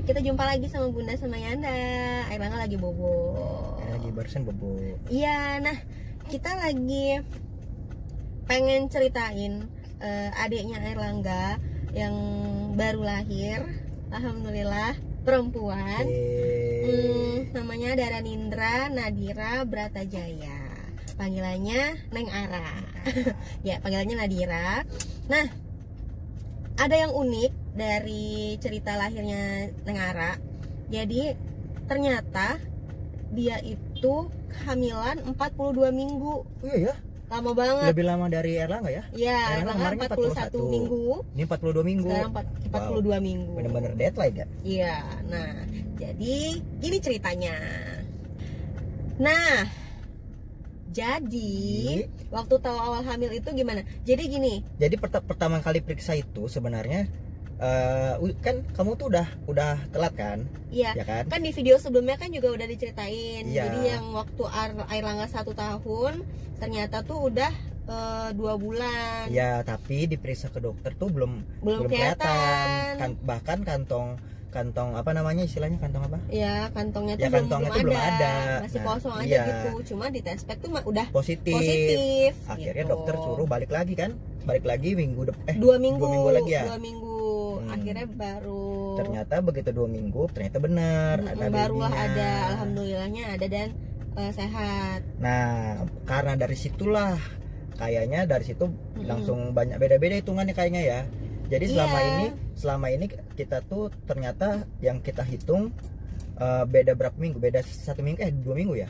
kita jumpa lagi sama Bunda sama Yanda. Airlangga lagi bobo. Lagi barusan bobo. Iya, nah kita lagi pengen ceritain adiknya Airlangga yang baru lahir. Alhamdulillah, perempuan. Namanya Daranindra Nadira Bratajaya. Panggilannya Neng Ara. Ya, panggilannya Nadira. Nah, ada yang unik dari cerita lahirnya Neng Ara. Jadi ternyata dia itu kehamilan 42 minggu. Iya ya. Lama banget. Lebih lama dari Airlangga ya? Iya, Airlangga 41 minggu. Ini 42 minggu. Sekarang 42 minggu. Bener-bener deadline ya? Iya. Nah, jadi gini ceritanya. Nah, jadi waktu tahu awal hamil itu gimana? Jadi gini. Jadi pertama kali periksa itu sebenarnya kan kamu tuh udah telat kan? Iya. Ya kan? Kan di video sebelumnya kan juga udah diceritain. Iya. Jadi yang waktu Airlangga 1 tahun ternyata tuh udah 2 bulan. Ya, tapi diperiksa ke dokter tuh belum kelihatan. Bahkan kantong apa namanya istilahnya, kantong apa? Ya, kantongnya tuh ya, kantongnya belum ada. Masih Nah, kosong aja iya. gitu. Cuma di tes pack tuh udah positif. Akhirnya gitu. dokter suruh balik lagi kan? Balik lagi 2 minggu. 2 minggu lagi ya? 2 minggu. Akhirnya baru ternyata begitu 2 minggu ternyata benar ada barulah babynya. ada, alhamdulillahnya ada dan sehat. Nah, karena dari situlah kayaknya dari situ langsung banyak beda-beda hitungannya kayaknya ya. Jadi selama ini kita tuh ternyata yang kita hitung beda berapa minggu? Beda 1 minggu 2 minggu ya?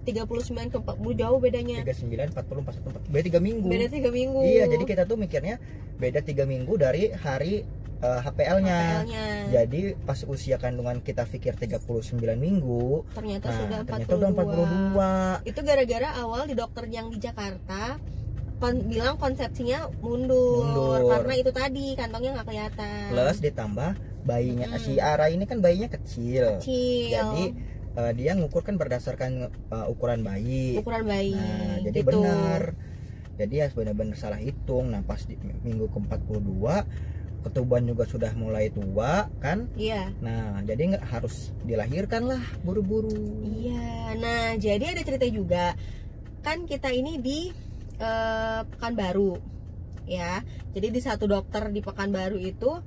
39 ke 40 jauh bedanya. 39, 40, 41, beda 3 minggu. Beda 3 minggu. Iya, jadi kita tuh mikirnya beda 3 minggu dari hari HPL-nya. Jadi pas usia kandungan kita pikir 39 minggu, ternyata sudah 42. Ternyata udah 42. Itu gara-gara awal di dokter yang di Jakarta bilang konsepsinya mundur karena itu tadi kantongnya nggak kelihatan. Plus ditambah bayinya si Ara ini kan bayinya kecil. Jadi dia ngukur kan berdasarkan ukuran bayi. Nah, jadi gitu. benar. Jadi ya benar-benar salah hitung. Nah, pas di minggu ke-42 ketuban juga sudah mulai tua kan? Iya. Nah, jadi nggak harus dilahirkan lah buru-buru. Iya. Nah, jadi ada cerita juga. Kan kita ini di Pekanbaru. Ya. Jadi di satu dokter di Pekanbaru itu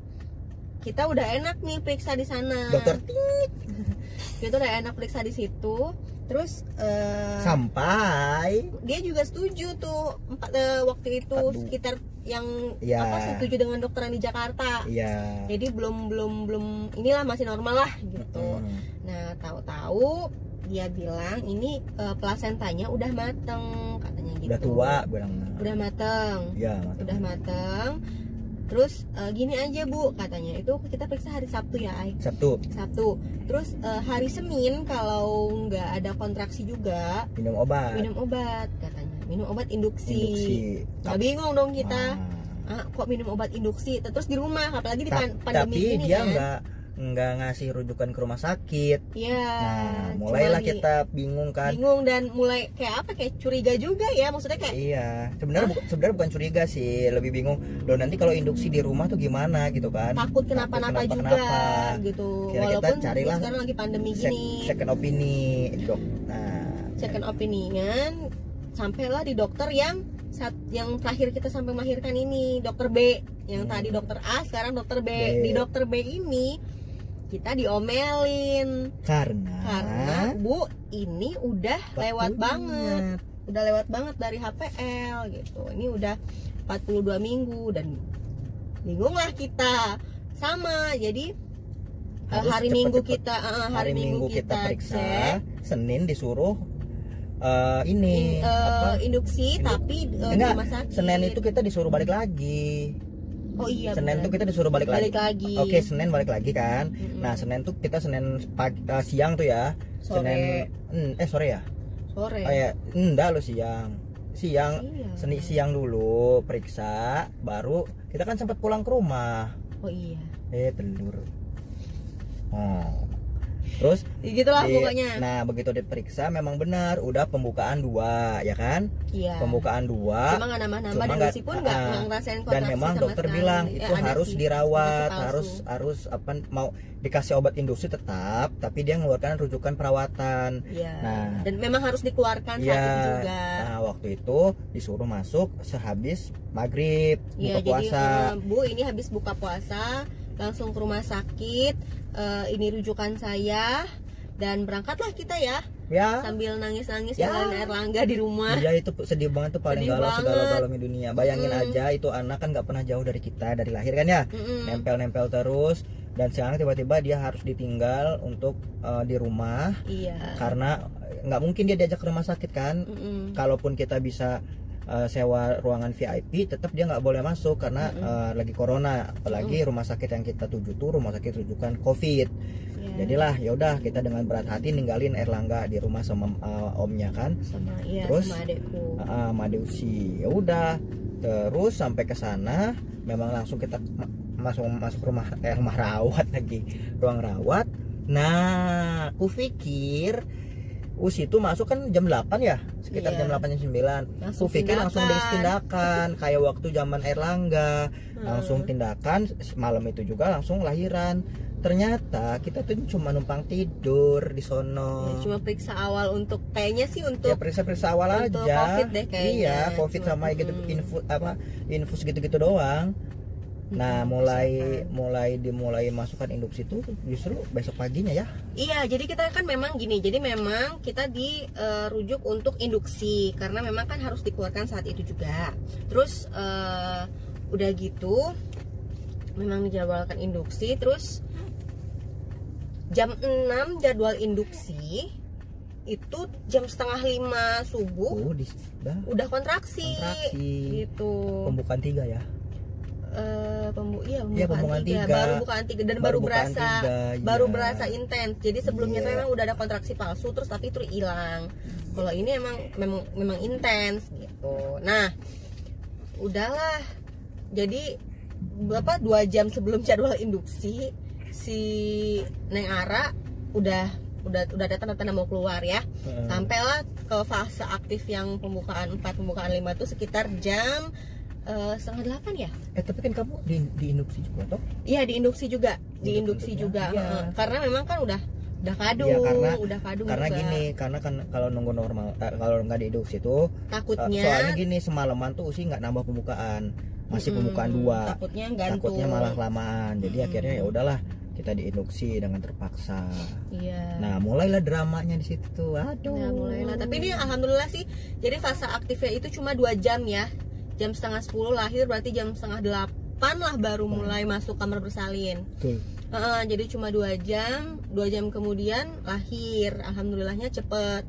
kita udah enak nih periksa di sana. Dokter Kita udah enak periksa di situ. Terus sampai dia juga setuju tuh waktu itu sekitar yang setuju dengan dokter yang di Jakarta. Iya. Jadi belum inilah masih normal lah gitu. Nah, tahu-tahu dia bilang ini plasentanya udah mateng katanya gitu. Udah tua bilang. Udah mateng. Iya, udah mateng. Terus gini aja Bu katanya, itu kita periksa hari Sabtu ya Ay? Sabtu. Terus hari Senin kalau nggak ada kontraksi juga minum obat katanya, minum obat induksi. Nah, bingung dong kita, kok minum obat induksi terus di rumah, apalagi di pandemi ini. Tapi dia nggak ngasih rujukan ke rumah sakit. Iya. Nah, mulailah kita bingung kan. Dan mulai kayak curiga juga ya, maksudnya kayak. Iya. Sebenarnya bukan curiga sih, lebih bingung. Loh, nanti kalau induksi di rumah tuh gimana gitu kan? Takut kenapa-napa juga gitu. Walaupun kita carilah sekarang lagi pandemi gini. Second opini, dok. Nah, second opinion sampailah di dokter yang terakhir kita sampai melahirkan ini, dokter B. Yang tadi dokter A, sekarang dokter B. Di dokter B ini kita diomelin karena Bu ini udah lewat banget. Udah lewat banget dari HPL gitu. Ini udah 42 minggu dan bingung lah kita. Sama. Jadi hari Minggu kita periksa, cek. Senin disuruh induksi tapi di rumah sakit. Senin itu kita disuruh balik lagi. Oh iya. Senin tuh kita disuruh balik lagi. Oke, Senin balik lagi kan. Nah, Senin tuh kita siang tuh ya. Sore. Sore ya? Sore. Enggak lo siang. Siang dulu periksa, baru kita kan sempat pulang ke rumah. Oh iya. Telur. Terus Gitulah pokoknya. Nah begitu diperiksa memang benar udah pembukaan 2 ya kan. Iya. Pembukaan 2. Cuma nggak nambah-nambah dan Lucy pun nggak ngerasain kontraksi. Dan memang sama dokter sekali. bilang itu harus sih, dirawat, kontraksi palsu. harus apa mau dikasih obat induksi tetap, tapi dia mengeluarkan rujukan perawatan. Iya. Nah, dan memang harus dikeluarkan saat ya, itu juga. nah waktu itu disuruh masuk sehabis maghrib Iya, buka puasa. jadi Bu ini habis buka puasa langsung ke rumah sakit. Ini rujukan saya dan berangkatlah kita ya. Ya. Sambil nangis-nangis Ya. jalan Erlangga di rumah. Iya itu sedih banget tuh, paling Sedih galau banget. segalau-galaunya dunia. Bayangin aja itu anak kan nggak pernah jauh dari kita dari lahir kan ya. Nempel-nempel terus dan sekarang tiba-tiba dia harus ditinggal untuk di rumah. Iya. Karena nggak mungkin dia diajak ke rumah sakit kan. Kalaupun kita bisa sewa ruangan VIP, tetap dia nggak boleh masuk karena lagi corona. Apalagi rumah sakit yang kita tuju tuh rumah sakit rujukan COVID. Jadilah ya udah kita dengan berat hati ninggalin Erlangga di rumah sama omnya kan. Terus sama adekku. sama Deusi. Ya udah. Terus sampai ke sana memang langsung kita masuk rumah rawat lagi. Ruang rawat. Nah, aku pikir Usi itu masuk kan jam 8 ya, sekitar jam 8 jam 9. Aku pikir langsung tindakan kayak waktu zaman Erlangga, langsung tindakan malam itu juga langsung lahiran. Ternyata kita tuh cuma numpang tidur di sono. Ya, cuma periksa awal untuk kayaknya sih untuk ya periksa awal untuk aja. COVID deh kayaknya. Iya, COVID sama gitu infus gitu-gitu doang. Nah, mulai masukkan induksi itu justru besok paginya ya. Iya, jadi kita kan memang gini. Jadi memang kita dirujuk untuk induksi karena memang kan harus dikeluarkan saat itu juga. Terus udah gitu memang dijadwalkan induksi, terus jam 6 jadwal induksi, itu jam 4:30 subuh udah kontraksi. Gitu. Pembukaan 3 ya. Pembukaan 3. Baru bukaan 3 dan baru berasa intens. Jadi sebelumnya tuh memang udah ada kontraksi palsu terus tapi itu hilang. Kalau ini memang intens gitu. Nah, udahlah. Jadi 2 jam sebelum jadwal induksi si Neng Ara udah ada tanda-tanda mau keluar ya. Sampailah ke fase aktif yang pembukaan 4 pembukaan 5 itu sekitar jam 7:30 ya. Tapi kan kamu di induksi juga toh? Iya, di induksi juga. Iya. Karena memang kan udah kado. Iya, udah kado karena juga. gini, karena kan kalau nunggu normal kalau nggak di induksi tuh takutnya soalnya gini, semalaman tuh Usi nggak nambah pembukaan. Masih pembukaan 2. Takutnya malah lamaan. Jadi akhirnya ya udahlah kita diinduksi dengan terpaksa. Iya. Nah, mulailah dramanya di situ. Aduh. Nah, mulailah. Tapi ini alhamdulillah sih. Jadi fase aktifnya itu cuma 2 jam ya. Jam 9:30 lahir, berarti jam 7:30 lah baru mulai masuk kamar bersalin. Betul. Jadi cuma 2 jam. 2 jam kemudian lahir. Alhamdulillahnya cepet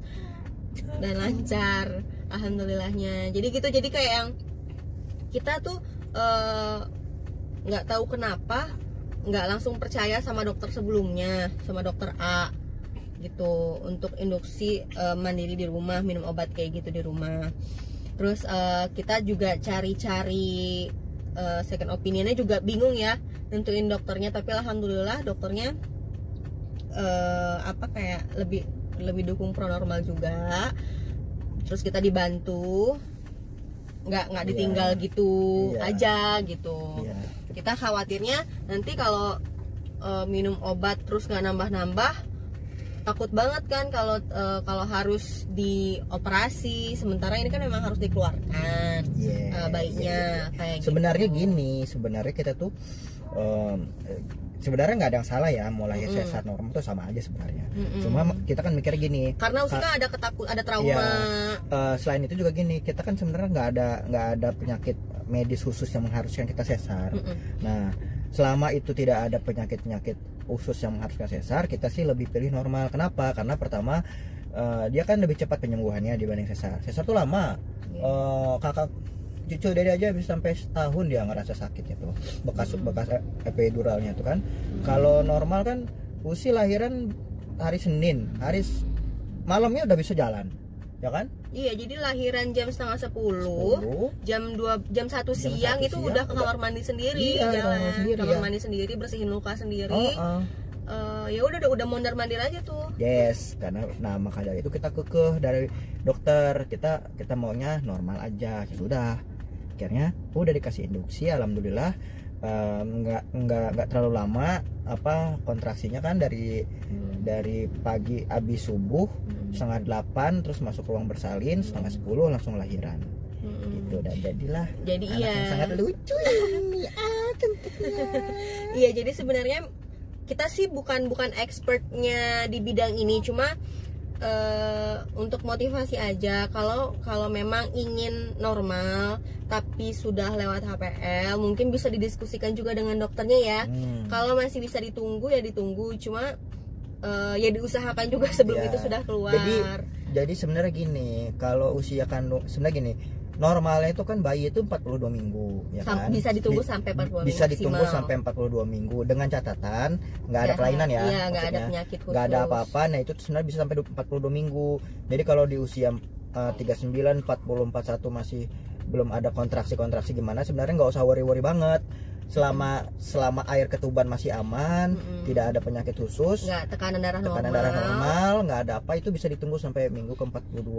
dan lancar. Alhamdulillahnya. Jadi gitu. Jadi kayak yang kita tuh nggak tahu kenapa nggak langsung percaya sama dokter sebelumnya, sama dokter A gitu untuk induksi mandiri di rumah, minum obat kayak gitu di rumah. Terus kita juga cari-cari second opinionnya juga bingung ya nentuin dokternya, tapi alhamdulillah dokternya kayak lebih dukung pronormal juga. Terus kita dibantu, nggak ditinggal gitu aja gitu. Kita khawatirnya nanti kalau minum obat terus nggak nambah-nambah, takut banget kan kalau harus dioperasi. Sementara ini kan memang harus dikeluarkan bayinya kayak sebenarnya gitu. Sebenarnya kita tuh sebenarnya nggak ada yang salah ya, mau lahir sesar normal tuh sama aja sebenarnya. Cuma kita kan mikir gini, karena Usi kan ada trauma. Selain itu juga gini, kita kan sebenarnya nggak ada penyakit medis khusus yang mengharuskan kita sesar. Nah, selama itu tidak ada penyakit khusus yang mengharuskan sesar, kita sih lebih pilih normal. Kenapa? Karena pertama dia kan lebih cepat penyembuhannya dibanding sesar. Sesar tuh lama. Kakak cucu dede aja bisa sampai setahun dia ngerasa sakitnya tuh, bekas epiduralnya tuh kan. Kalau normal kan Usi lahiran hari Senin, malamnya udah bisa jalan, ya kan? Iya, jadi lahiran jam 9:30, jam 1 siang itu udah ke kamar mandi sendiri, jalan kamar mandi sendiri, bersihin luka sendiri. ya udah mondar mandir aja tuh. Yes, karena nah maka dari itu kita kekeh dari dokter, kita maunya normal aja. Ya udah, akhirnya udah dikasih induksi, alhamdulillah. Nggak terlalu lama apa kontraksinya kan dari pagi abis subuh 7:30 terus masuk ruang bersalin 9:30 langsung lahiran. Gitu, dan jadilah jadi anak yang sangat lucu ini. Iya, jadi sebenarnya kita sih bukan expertnya di bidang ini, cuma untuk motivasi aja. Kalau memang ingin normal tapi sudah lewat HPL, mungkin bisa didiskusikan juga dengan dokternya ya. Kalau masih bisa ditunggu ya ditunggu, cuma ya diusahakan juga sebelum itu sudah keluar. Jadi sebenarnya gini, kalau usia kandung sebenarnya gini, normalnya itu kan bayi itu 42 minggu ya kan. Bisa ditunggu sampai 42 minggu. Bisa ditunggu maksimal. Sampai 42 minggu dengan catatan nggak ada kelainan ya. Iya, nggak ada penyakit khusus. Nggak ada apa-apa. Nah, itu sebenarnya bisa sampai 42 minggu. Jadi kalau di usia 39, 40, 41 masih belum ada kontraksi gimana, sebenarnya nggak usah worry banget. Selama air ketuban masih aman, tidak ada penyakit khusus, nggak tekanan darah normal, nggak ada apa, itu bisa ditunggu sampai minggu ke-42.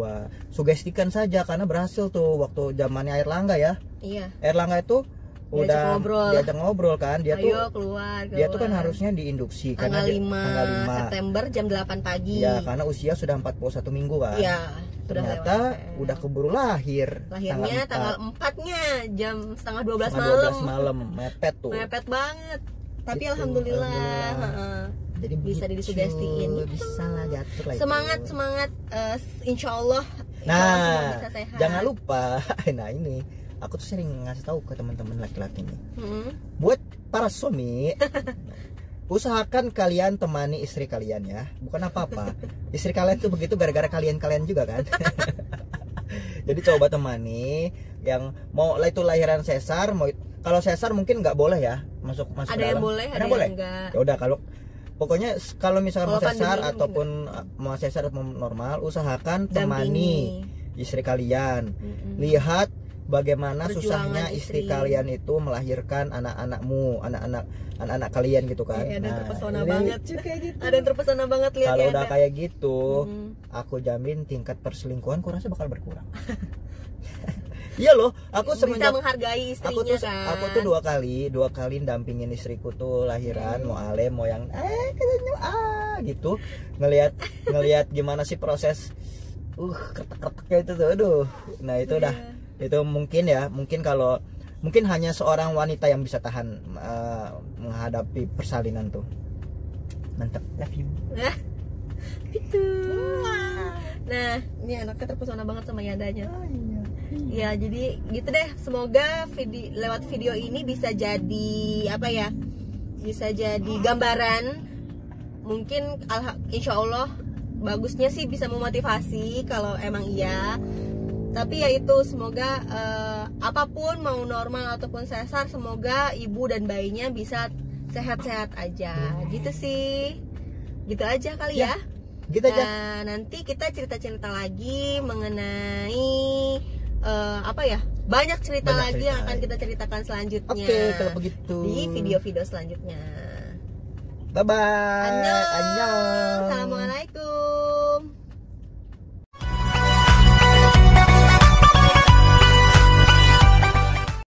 Sugestikan saja karena berhasil tuh waktu zamannya Airlangga ya. Iya. Airlangga itu udah diajak ngobrol kan, dia keluar. Dia tuh kan harusnya diinduksi tanggal karena 5 September jam 8 pagi. Ya, karena usia sudah 41 minggu kan. Iya. Ternyata udah keburu lahir. Lahirnya tanggal 4-nya jam 11:30 malam. Mepet tuh. Mepet banget. Tapi Gitu, alhamdulillah. Jadi bisa disugestiin. Bisa lah diatur lah. Semangat. Insyaallah. Nah, bisa sehat. jangan lupa. Nah ini, aku tuh sering ngasih tahu ke teman-teman laki-laki nih. Buat para suami, usahakan kalian temani istri kalian ya, bukan apa-apa. Istri kalian tuh begitu gara-gara kalian juga kan. Jadi coba temani yang mau itu lahiran sesar, kalau sesar mungkin nggak boleh ya masuk ada dalam. Yang boleh, ada boleh. yang enggak. Ya udah, pokoknya kalau misalkan mau sesar ataupun mau sesar atau normal, usahakan temani istri kalian. Lihat bagaimana susahnya istri kalian itu melahirkan anak-anak kalian gitu kan. Ada yang terpesona banget juga gitu. Ada yang terpesona banget lihat. Kalau udah kayak gitu, aku jamin tingkat perselingkuhan kurasa bakal berkurang. Iya loh, aku bisa menghargai istrinya aku tuh dua kali dampingin istriku tuh lahiran, mau Ale mau yang gitu, ngelihat gimana sih proses ketek-keteknya itu tuh, aduh. Nah itu udah itu mungkin hanya seorang wanita yang bisa tahan menghadapi persalinan tuh. Mantap, love you. Gitu. Nah, ini anaknya terpesona banget sama Yandanya. Ya, jadi gitu deh. Semoga lewat video ini bisa jadi apa ya? Bisa jadi gambaran. Mungkin insya Allah bagusnya sih bisa memotivasi kalau emang iya. Tapi ya itu, semoga apapun mau normal ataupun sesar, semoga ibu dan bayinya bisa sehat-sehat aja. Gitu sih. Gitu aja kali ya. Gitu aja. Nanti kita cerita-cerita lagi mengenai banyak cerita lagi yang akan kita ceritakan selanjutnya. Oke, kalau begitu. Di video-video selanjutnya. Bye bye. Annyeong. Assalamualaikum.